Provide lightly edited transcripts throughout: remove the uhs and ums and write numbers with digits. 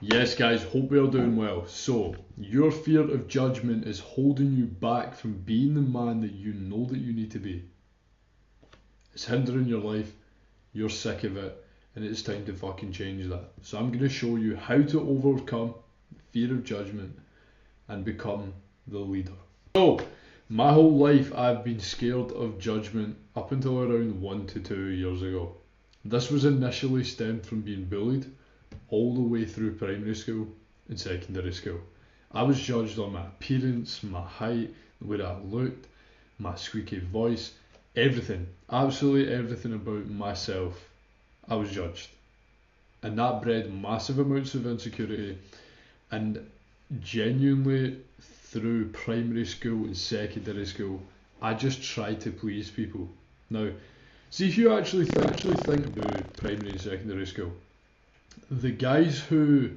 Yes, guys, hope you're doing well. So, your fear of judgment is holding you back from being the man that you know that you need to be. It's hindering your life, you're sick of it, and it's time to fucking change that. So, I'm going to show you how to overcome fear of judgment and become the leader. So, my whole life I've been scared of judgment up until around 1 to 2 years ago. This was initially stemmed from being bullied all the way through primary school and secondary school. I was judged on my appearance, my height, the way I looked, my squeaky voice, everything, absolutely everything about myself. I was judged, and that bred massive amounts of insecurity. And genuinely, through primary school and secondary school, I just tried to please people. Now, see if you actually think about primary and secondary school, the guys who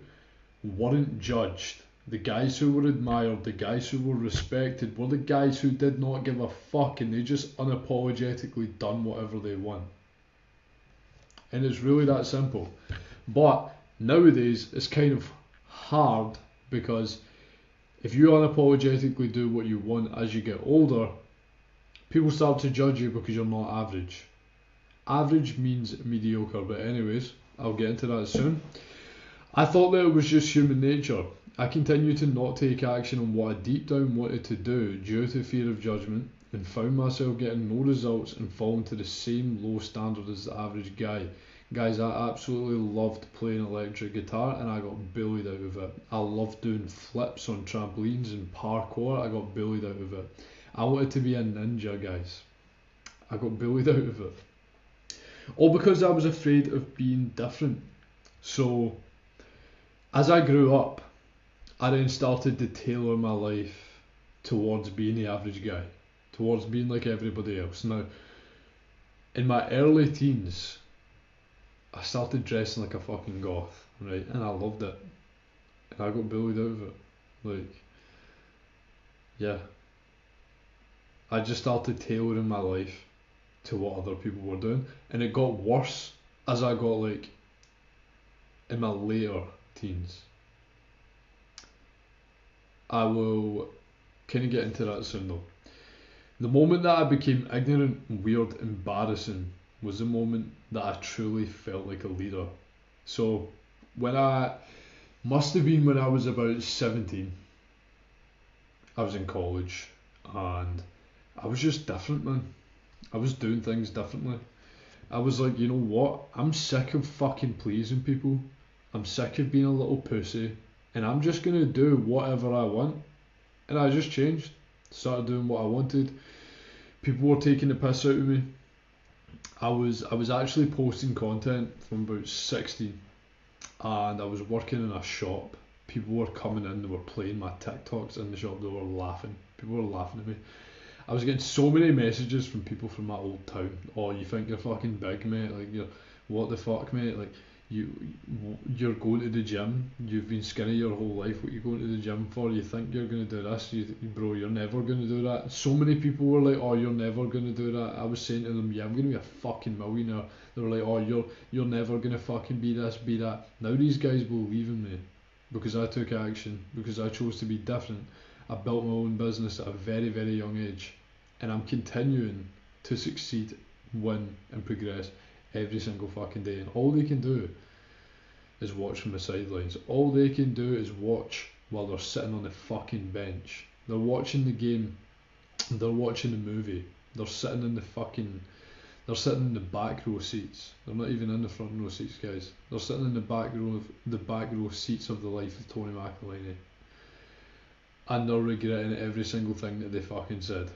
weren't judged, the guys who were admired, the guys who were respected, were the guys who did not give a fuck and they just unapologetically done whatever they want. And it's really that simple. But nowadays it's kind of hard because if you unapologetically do what you want as you get older, people start to judge you because you're not average. Average means mediocre, but anyways, I'll get into that soon. I thought that it was just human nature. I continued to not take action on what I deep down wanted to do due to fear of judgment and found myself getting no results and falling to the same low standard as the average guy. Guys, I absolutely loved playing electric guitar and I got bullied out of it. I loved doing flips on trampolines and parkour. I got bullied out of it. I wanted to be a ninja, guys. I got bullied out of it. All because I was afraid of being different. So, as I grew up, I then started to tailor my life towards being the average guy, towards being like everybody else. Now, in my early teens, I started dressing like a fucking goth, right? And I loved it. And I got bullied out of it. Like, yeah. I just started tailoring my life to what other people were doing. And it got worse as I got like in my later teens. I will kind of get into that soon though. The moment that I became ignorant, weird, embarrassing was the moment that I truly felt like a leader. So when I must have been when I was about 17, I was in college and I was just different, man. I was doing things differently. I was like, you know what? I'm sick of fucking pleasing people. I'm sick of being a little pussy and I'm just gonna do whatever I want. And I just changed. Started doing what I wanted. People were taking the piss out of me. I was actually posting content from about 16 and I was working in a shop. People were coming in, they were playing my TikToks in the shop, they were laughing. People were laughing at me. I was getting so many messages from people from my old town. Oh, you think you're fucking big, mate? Like, you're what the fuck, mate? Like, you're going to the gym. You've been skinny your whole life. What you going to the gym for? You think you're gonna do this? Bro, you're never gonna do that. So many people were like, oh, you're never gonna do that. I was saying to them, yeah, I'm gonna be a fucking millionaire. They were like, oh, you're never gonna fucking be this, be that. Now these guys believe in me because I took action, because I chose to be different. I built my own business at a very, very young age, and I'm continuing to succeed, win, and progress every single fucking day. And all they can do is watch from the sidelines. All they can do is watch while they're sitting on the fucking bench. They're watching the game, they're watching the movie, they're sitting in the fucking, they're sitting in the back row seats. They're not even in the front row seats, guys. They're sitting in the back row seats of the life of Tony McElhinney. And they're regretting every single thing that they fucking said.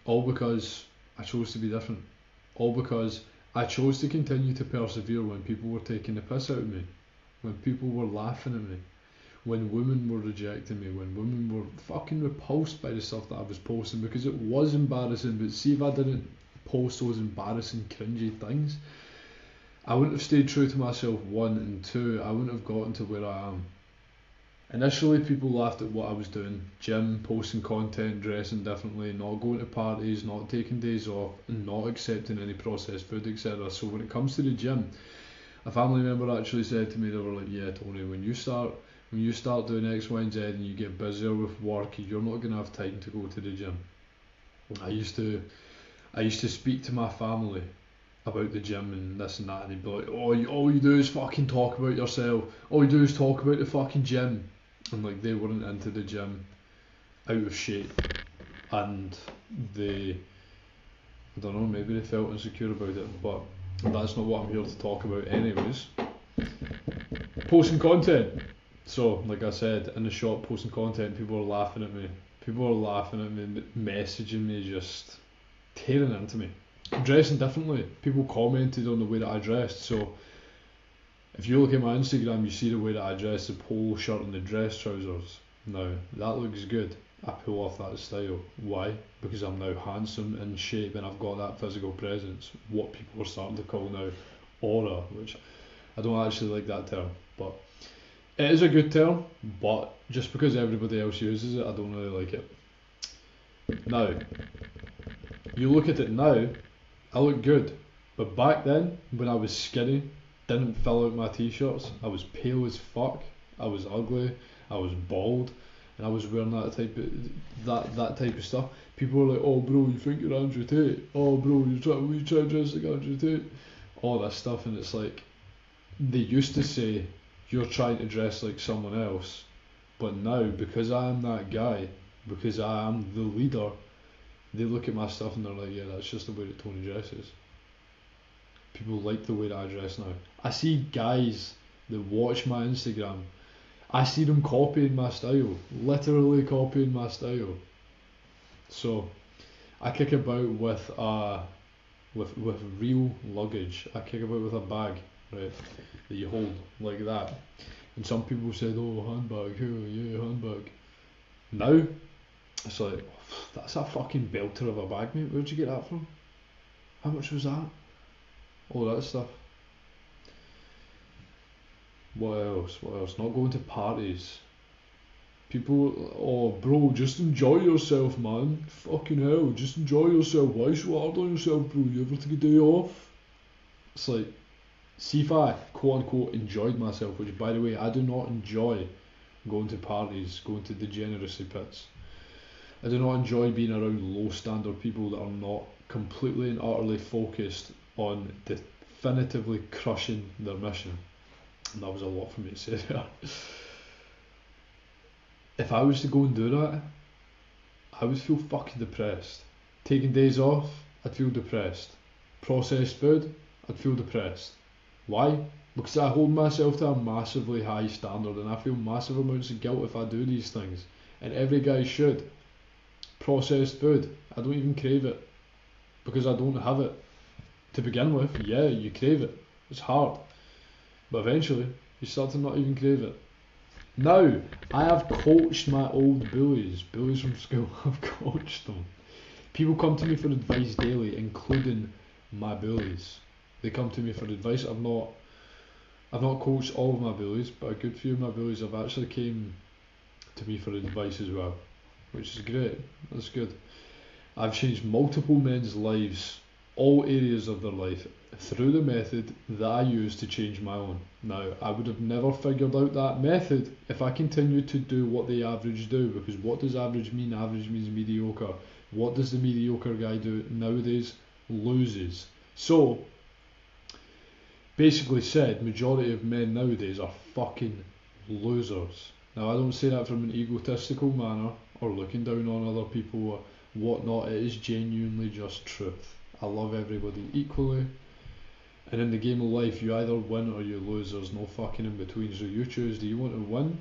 All because I chose to be different. All because I chose to continue to persevere when people were taking the piss out of me. When people were laughing at me. When women were rejecting me. When women were fucking repulsed by the stuff that I was posting. Because it was embarrassing. But see, if I didn't post those embarrassing, cringy things, I wouldn't have stayed true to myself, one, and two, I wouldn't have gotten to where I am. Initially, people laughed at what I was doing: gym, posting content, dressing differently, not going to parties, not taking days off, and not accepting any processed food, etc. So when it comes to the gym, A family member actually said to me, they were like, yeah, Tony, when you start doing X, Y and Z and you get busier with work, you're not going to have time to go to the gym. I used to speak to my family about the gym and this and that, and they'd be like, all you do is fucking talk about yourself, all you do is talk about the fucking gym, and like they weren't into the gym, out of shape, and I don't know, maybe they felt insecure about it, but that's not what I'm here to talk about anyways. Posting content. So, like I said, in the shop, posting content, people are laughing at me. Messaging me, just tearing into me. I'm dressing differently. People commented on the way that I dressed, so if you look at my Instagram, you see the way that I dress, the polo shirt and the dress trousers. Now, that looks good. I pull off that style. Why? Because I'm now handsome, in shape, and I've got that physical presence. What people are starting to call now aura, which I don't actually like that term, but it is a good term, but just because everybody else uses it, I don't really like it. Now, you look at it now, I look good, but back then, when I was skinny, didn't fill out my t-shirts, I was pale as fuck, I was ugly, I was bald, and I was wearing that type of stuff. People were like, oh bro, you think you're Andrew Tate? Oh bro, you try to dress like Andrew Tate? All that stuff, and it's like, they used to say, you're trying to dress like someone else, but now, because I am that guy, because I am the leader, they look at my stuff and they're like, yeah, that's just the way that Tony dresses. People like the way that I dress now. I see guys that watch my Instagram, I see them copying my style, literally copying my style. So I kick about with real luggage. I kick about with a bag, right, that you hold like that. And some people said, oh, handbag, yeah, handbag. Now, it's like, that's a fucking belter of a bag, mate. Where'd you get that from? How much was that? All that stuff. What else? Not going to parties. People, oh bro, just enjoy yourself, man. Fucking hell, just enjoy yourself. Why so hard on yourself, bro? You ever take a day off? It's like, see if I, quote unquote, enjoyed myself, which by the way, I do not enjoy going to parties, going to degeneracy pits. I do not enjoy being around low standard people that are not completely and utterly focused on definitively crushing their mission. And that was a lot for me to say there. If I was to go and do that, I would feel fucking depressed. Taking days off, I'd feel depressed. Processed food, I'd feel depressed. Why? Because I hold myself to a massively high standard and I feel massive amounts of guilt if I do these things. And every guy should. Processed food, I don't even crave it. Because I don't have it. To begin with, yeah, you crave it. It's hard. But eventually, you start to not even crave it. Now, I have coached my old bullies from school, I've coached them. People come to me for advice daily, including my bullies. They come to me for advice. I've not coached all of my bullies, but a good few of my bullies have actually came to me for advice as well, which is great. That's good. I've changed multiple men's lives, all areas of their life, through the method that I use to change my own. Now, I would have never figured out that method if I continued to do what the average do, because what does average mean? Average means mediocre. What does the mediocre guy do nowadays? Loses. So, basically said, majority of men nowadays are fucking losers. Now, I don't say that from an egotistical manner or looking down on other people or whatnot. It is genuinely just truth. I love everybody equally. And in the game of life, you either win or you lose. There's no fucking in between. So you choose. Do you want to win?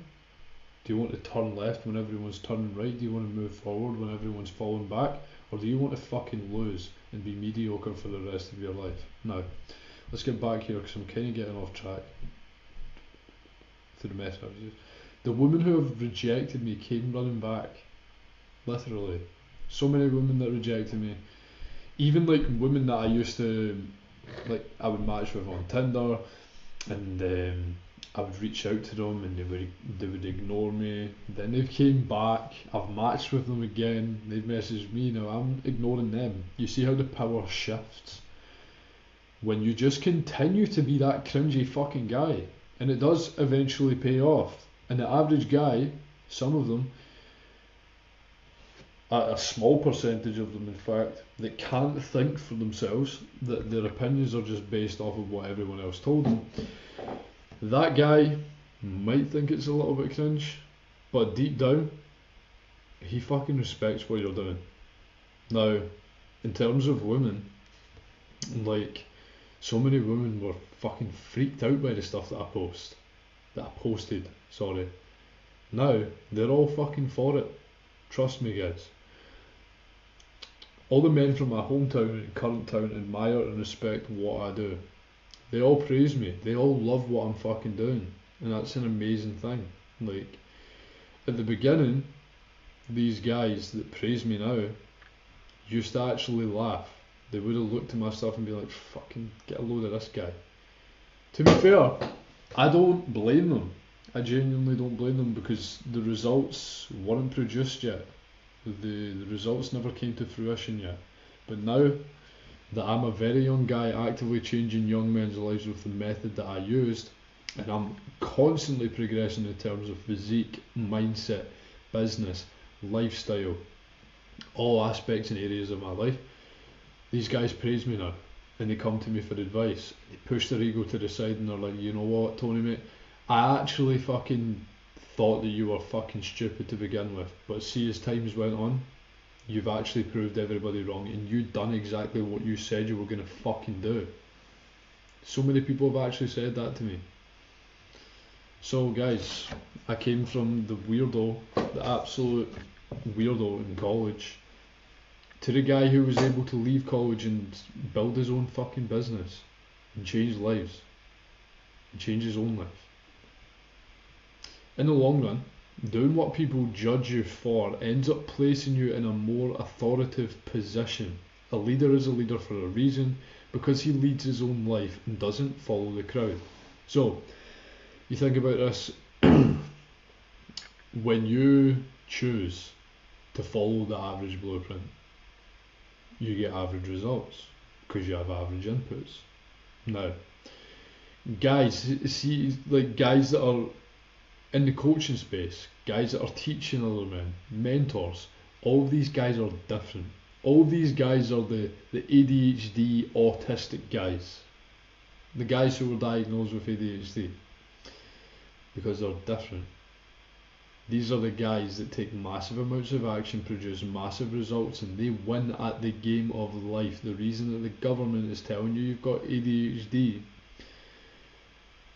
Do you want to turn left when everyone's turning right? Do you want to move forward when everyone's falling back? Or do you want to fucking lose and be mediocre for the rest of your life? Now, let's get back here because I'm kind of getting off track to the messages. The women who have rejected me came running back. Literally. So many women that rejected me. Even like women that I used to, like I would match with on Tinder, and I would reach out to them and they would ignore me. Then they came back, I've matched with them again, they've messaged me, now I'm ignoring them. You see how the power shifts? when you just continue to be that cringy fucking guy. And it does eventually pay off. And the average guy, some of them, a small percentage of them in fact, that can't think for themselves, that their opinions are just based off of what everyone else told them, that guy might think it's a little bit cringe, but deep down, he fucking respects what you're doing. Now, in terms of women, like, so many women were fucking freaked out by the stuff that I posted, sorry. Now, they're all fucking for it. Trust me, guys. All the men from my hometown and current town admire and respect what I do. They all praise me. They all love what I'm fucking doing. And that's an amazing thing. Like, at the beginning, these guys that praise me now used to actually laugh. They would have looked at my stuff and be like, fucking get a load of this guy. To be fair, I don't blame them. I genuinely don't blame them, because the results weren't produced yet. The results never came to fruition yet. But now that I'm a very young guy actively changing young men's lives with the method that I used, and I'm constantly progressing in terms of physique, mindset, business, lifestyle, all aspects and areas of my life, these guys praise me now, and they come to me for advice. They push their ego to the side and they're like, you know what, Tony mate, I actually fucking thought that you were fucking stupid to begin with, but see, as times went on, you've actually proved everybody wrong, and you've done exactly what you said you were going to fucking do. So many people have actually said that to me. So guys, I came from the weirdo, the absolute weirdo in college, to the guy who was able to leave college and build his own fucking business and change lives and change his own life. In the long run, doing what people judge you for ends up placing you in a more authoritative position. A leader is a leader for a reason, because he leads his own life and doesn't follow the crowd. So, you think about this, when you choose to follow the average blueprint, you get average results, because you have average inputs. Now, guys, see, like guys that are in the coaching space, guys that are teaching other men, mentors, all of these guys are different. All of these guys are the ADHD autistic guys. The guys who were diagnosed with ADHD. Because they're different. These are the guys that take massive amounts of action, produce massive results, and they win at the game of life. The reason that the government is telling you you've got ADHD,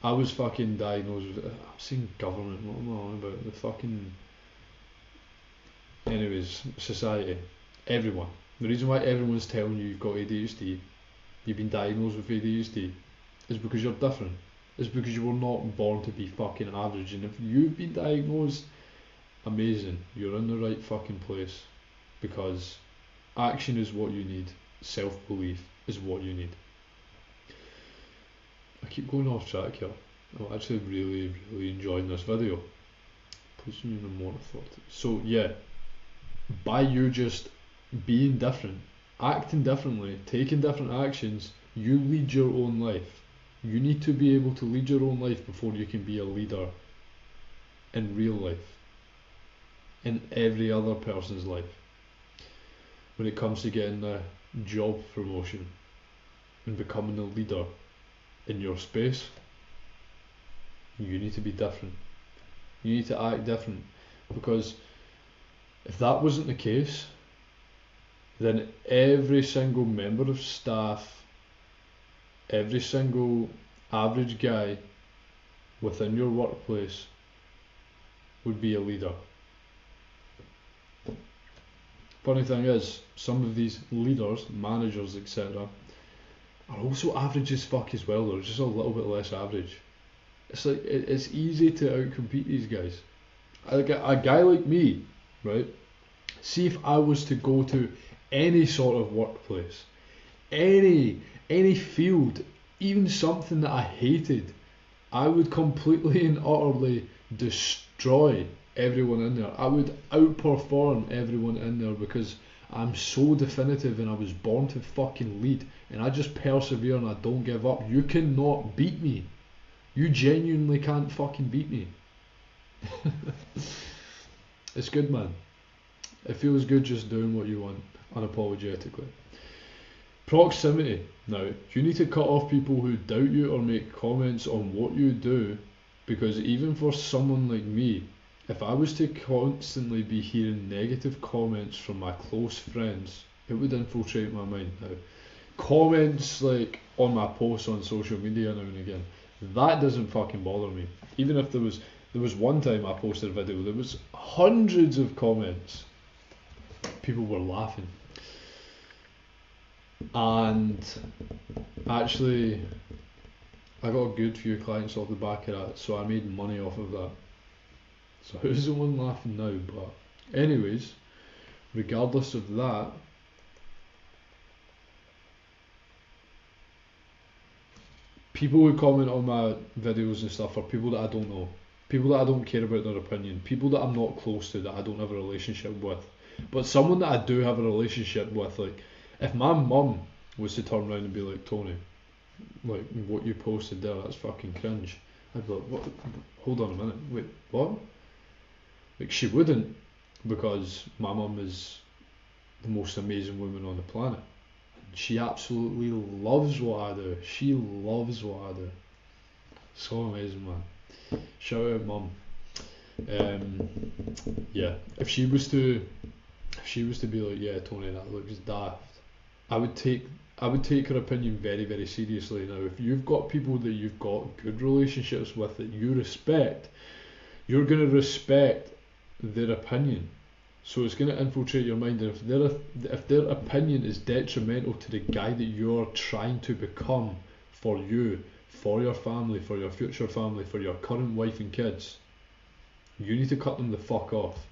I was fucking diagnosed with it. I'm saying government, what am I on about? The fucking... Anyways, society. Everyone. The reason why everyone's telling you you've got ADHD, you've been diagnosed with ADHD, is because you're different. It's because you were not born to be fucking average. And if you've been diagnosed, amazing. You're in the right fucking place. Because action is what you need. Self-belief is what you need. I keep going off track here. I'm actually really enjoying this video. Puts me in a more thought. So yeah, by you just being different, acting differently, taking different actions, you lead your own life. You need to be able to lead your own life before you can be a leader in real life, in every other person's life. When it comes to getting a job promotion and becoming a leader in your space, you need to be different. You need to act different, because if that wasn't the case, then every single member of staff, every single average guy within your workplace would be a leader. Funny thing is, some of these leaders, managers, etc., are also average as fuck as well. They're just a little bit less average. It's like, it's easy to outcompete these guys. Like a guy like me, right? See, if I was to go to any sort of workplace, any field, even something that I hated, I would completely and utterly destroy everyone in there. I would outperform everyone in there, because I'm so definitive and I was born to fucking lead and I just persevere and I don't give up. You cannot beat me. You genuinely can't fucking beat me. It's good, man. It feels good just doing what you want unapologetically. Proximity. Now, you need to cut off people who doubt you or make comments on what you do, because even for someone like me, if I was to constantly be hearing negative comments from my close friends, it would infiltrate my mind. Now, comments like on my posts on social media now and again, that doesn't fucking bother me. Even if there was one time I posted a video, there was hundreds of comments. People were laughing. And actually, I got a good few clients off the back of that, so I made money off of that. So who's the one laughing now? But anyways, regardless of that, people who comment on my videos and stuff are people that I don't know, people that I don't care about their opinion, people that I'm not close to, that I don't have a relationship with. But someone that I do have a relationship with, like, if my mum was to turn around and be like, Tony, like, what you posted there, that's fucking cringe, I'd be like, what? Hold on a minute, wait, what? Like, she wouldn't, because my mum is the most amazing woman on the planet. She absolutely loves what I do. She loves what I do. So amazing, man. Shout out, mum. Yeah, if she was to be like, yeah, Tony, that looks daft, I would take her opinion very, very seriously. Now, if you've got people that you've got good relationships with that you respect, you're going to respect their opinion. So it's going to infiltrate your mind, and if their opinion is detrimental to the guy that you're trying to become for you, for your family, for your future family, for your current wife and kids, you need to cut them the fuck off.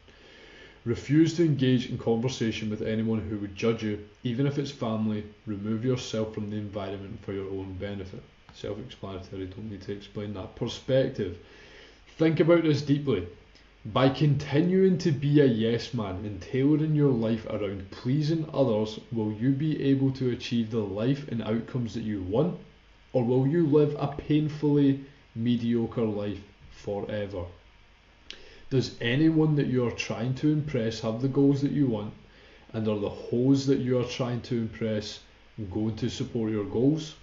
Refuse to engage in conversation with anyone who would judge you, even if it's family. Remove yourself from the environment for your own benefit. Self-explanatory, don't need to explain that. Perspective. Think about this deeply. By continuing to be a yes man and tailoring your life around pleasing others, will you be able to achieve the life and outcomes that you want, or will you live a painfully mediocre life forever? Does anyone that you are trying to impress have the goals that you want, and are the hoes that you are trying to impress going to support your goals?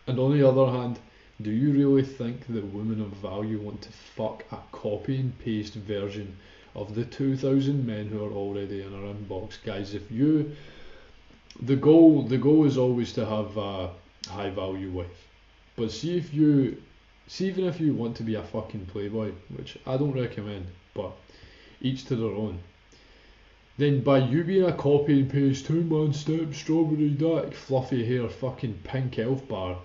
And on the other hand, do you really think that women of value want to fuck a copy and paste version of the 2,000 men who are already in our inbox? Guys, the goal is always to have a high value wife. But even if you want to be a fucking playboy, which I don't recommend, but each to their own, then by you being a copy and paste 2-man step, strawberry dick, fluffy hair, fucking pink elf bar,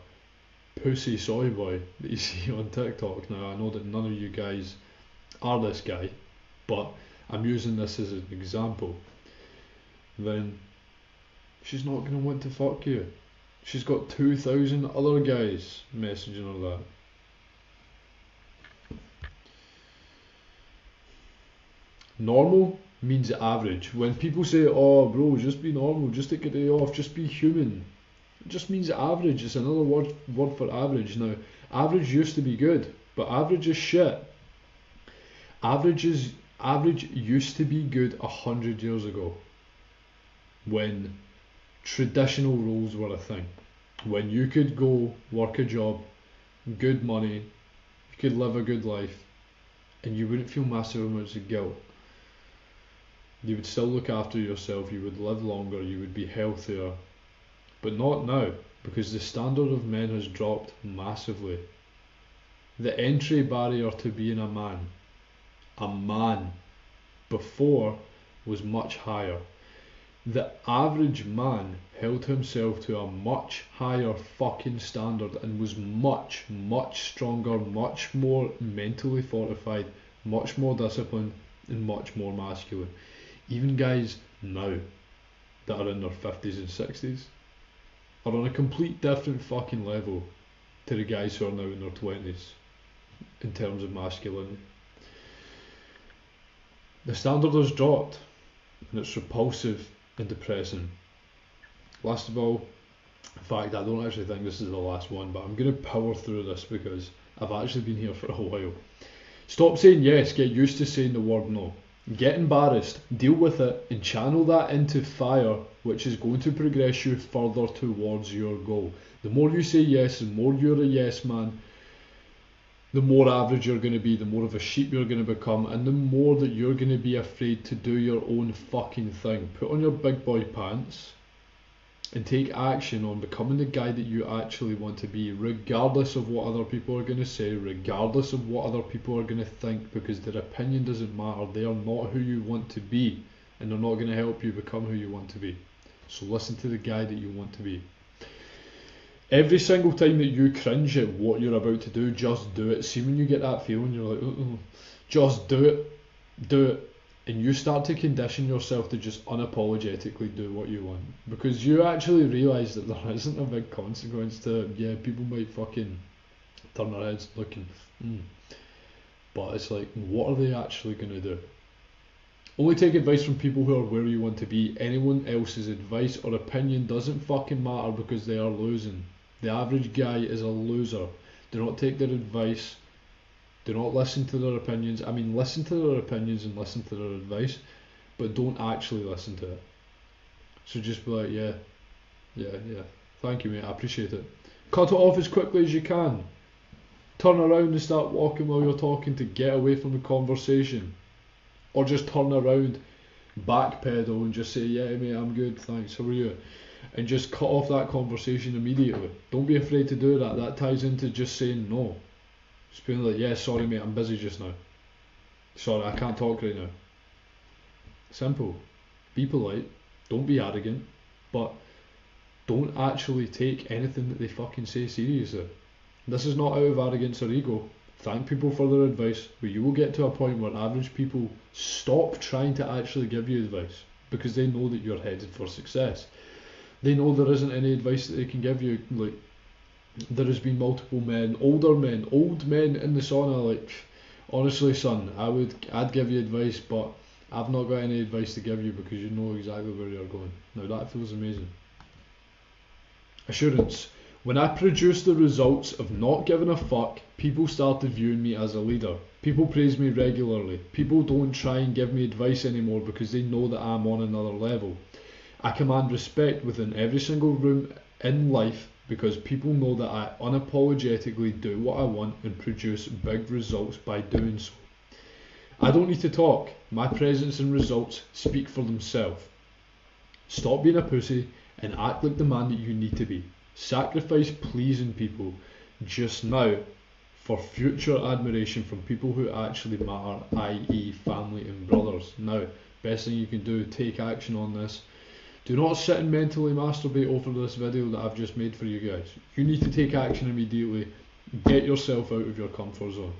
pussy soy boy that you see on TikTok. Now, I know that none of you guys are this guy, but I'm using this as an example. Then she's not going to want to fuck you. She's got 2,000 other guys messaging her that. Normal means average. When people say, oh bro, just be normal, just take a day off, just be human, it just means average. It's another word for average. Now, average used to be good, but average is shit. Average used to be 100 years ago, when traditional roles were a thing, when you could go work a job, good money, you could live a good life, and you wouldn't feel massive amounts of guilt. You would still look after yourself, you would live longer, you would be healthier. But not now, because the standard of men has dropped massively. The entry barrier to being a man before, was much higher. The average man held himself to a much higher fucking standard and was much, much stronger, much more mentally fortified, much more disciplined, and much more masculine. Even guys now that are in their 50s and 60s are on a complete different fucking level to the guys who are now in their 20s in terms of masculinity. The standard has dropped, and it's repulsive and depressing. Last of all, in fact, I don't actually think this is the last one, but I'm going to power through this because I've actually been here for a while. Stop saying yes, get used to saying the word no. Get embarrassed, deal with it, and channel that into fire, which is going to progress you further towards your goal. The more you say yes, the more you're a yes man, the more average you're going to be, the more of a sheep you're going to become, and the more that you're going to be afraid to do your own fucking thing. Put on your big boy pants and take action on becoming the guy that you actually want to be, regardless of what other people are going to say, regardless of what other people are going to think, because their opinion doesn't matter. They are not who you want to be, and they're not going to help you become who you want to be. So listen to the guy that you want to be. Every single time that you cringe at what you're about to do, just do it. See, when you get that feeling, you're like, just do it. And you start to condition yourself to just unapologetically do what you want, because you actually realise that there isn't a big consequence to it. Yeah, people might fucking turn their heads looking, but it's like, what are they actually going to do? Only take advice from people who are where you want to be. Anyone else's advice or opinion doesn't fucking matter, because they are losing. The average guy is a loser. Do not take their advice. Do not listen to their opinions. I mean, listen to their opinions and listen to their advice, but don't actually listen to it. So just be like, yeah, thank you mate, I appreciate it. Cut it off as quickly as you can. Turn around and start walking while you're talking to get away from the conversation. Or just turn around, backpedal and just say, yeah mate, I'm good, thanks, how are you? And just cut off that conversation immediately. Don't be afraid to do that. That ties into just saying no. Just being like, yeah, sorry mate, I'm busy just now. Sorry, I can't talk right now. Simple. Be polite. Don't be arrogant. But don't actually take anything that they fucking say seriously. This is not out of arrogance or ego. Thank people for their advice, but you will get to a point where average people stop trying to actually give you advice, because they know that you're headed for success. They know there isn't any advice that they can give you. Like, there has been multiple men, old men in the sauna, like, honestly son, I'd give you advice, but I've not got any advice to give you, because you know exactly where you're going. Now that feels amazing. Assurance. When I produced the results of not giving a fuck, people started viewing me as a leader. People praise me regularly. People don't try and give me advice anymore, because they know that I'm on another level. I command respect within every single room in life, because people know that I unapologetically do what I want and produce big results by doing so. I don't need to talk. My presence and results speak for themselves. Stop being a pussy and act like the man that you need to be. Sacrifice pleasing people just now for future admiration from people who actually matter, i.e. family and brothers. Now, best thing you can do, take action on this. Do not sit and mentally masturbate over this video that I've just made for you guys. You need to take action immediately. Get yourself out of your comfort zone.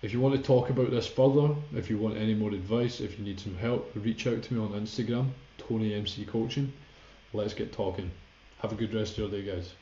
If you want to talk about this further, if you want any more advice, if you need some help, reach out to me on Instagram, TonyMC Coaching. Let's get talking. Have a good rest of your day, guys.